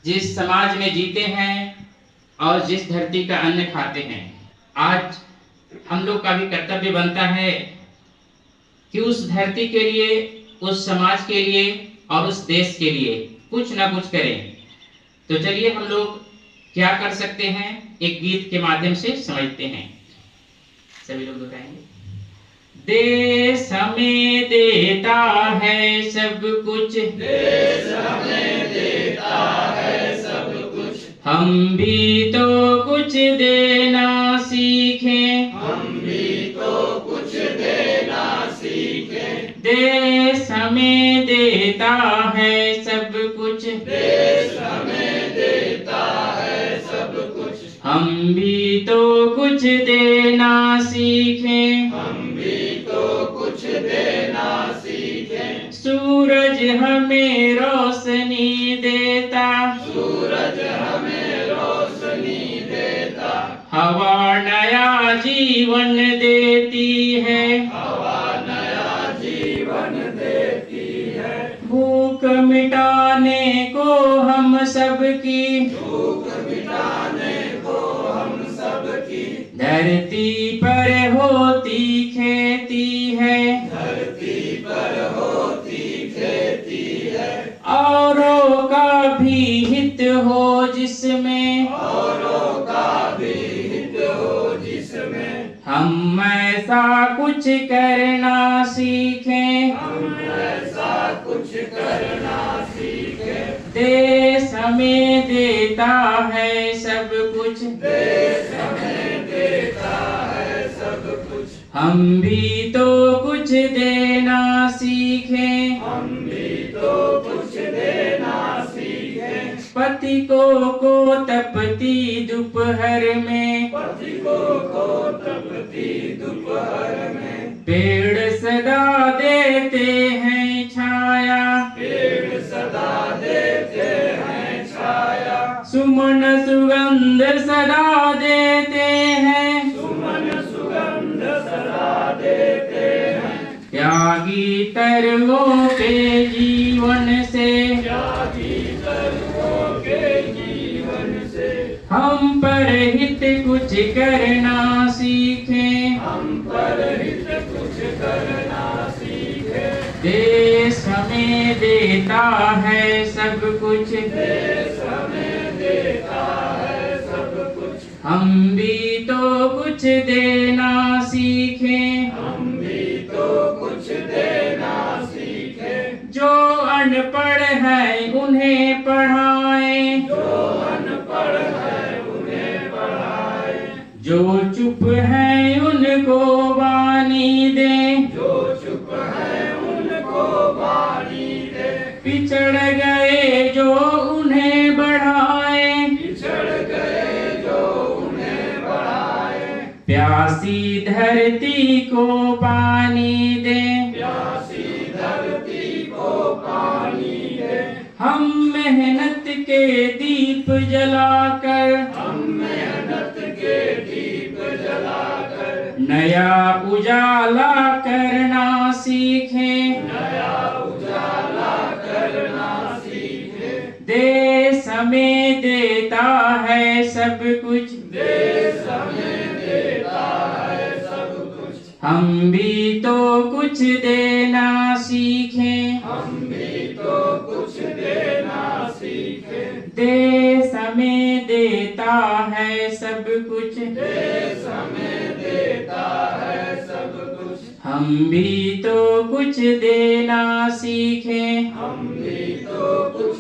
जिस समाज में जीते हैं और जिस धरती का अन्न खाते हैं, आज हम लोग का भी कर्तव्य बनता है कि उस धरती के लिए, उस समाज के लिए और उस देश के लिए कुछ ना कुछ करें। तो चलिए हम लोग क्या कर सकते हैं, एक गीत के माध्यम से समझते हैं। सभी लोग बताएंगे। देश हमें देता है सब कुछ, देश हमें देता है सब कुछ, हम भी तो कुछ देना सीखें, हम भी तो कुछ देना सीखें। देश हमें देता है सब कुछ, देश हमें देता है सब कुछ, हम भी तो कुछ देना सीखें, हम भी तो कुछ देना सीखें। सूरज हमें रोशनी देता, सूरज हमें रोशनी देता, हवा नया जीवन देती है, हवा नया जीवन देती है। भूख मिटाने को हम सबकी, भूख मिटाने को हम सबकी, धरती पर होती खेती है, धरती पर होती खेती है। औरों का भी हित हो जिसमें, औरों का भी हित हो जिसमें, हम ऐसा कुछ करना सीखें, हम ऐसा कुछ करना सीखें। देश हमें देता है सब कुछ, देश हमें देता है सब कुछ, हम भी तो कुछ देना सीखें, हम भी तो कुछ देना सीखें। पति को तपती दोपहर में, पति को तपती दोपहर में, पेड़ सदा देते हैं छाया, पेड़ सदा देते हैं छाया। सुमन सुगंध सदा देते हैं, सुमन सुगंध सदा देते हैं। त्यागी कर्मों के जीवन से, त्यागी कर्मों के जीवन से, हम पर हित कुछ करना सीखें, हम पर हित कुछ करना सीखें। देश हमें देता है सब कुछ, देश हमें देता है सब कुछ, हम भी तो कुछ देना सीखें, हम भी तो कुछ देना सीखें। जो अनपढ़ है उन्हें पढ़ाएं, जो अनपढ़ है उन्हें पढ़ाएं, जो चुप है उनको वाणी दें, जो चुप है उनको वाणी दे। पिछड़ गए जो उन्हें बढ़ाएं, पिछड़ गए जो उन्हें बढ़ाए, प्यासी धरती को पानी दें, प्यासी धरती को पानी दे। हम मेहनत के दीप जलाकर, हम मेहनत के दीप जलाकर, नया उजाला करना सीखें, नया उजाला करना सीखें। देश हमें देता है सब कुछ, देश हमें देता है सब कुछ, हम भी तो कुछ देना सीखें, हम भी तो कुछ देना सीखें। देश हमें देता है सब कुछ, देश हमें देता है सब कुछ, हम भी तो कुछ देना सीखें, हम भी तो कुछ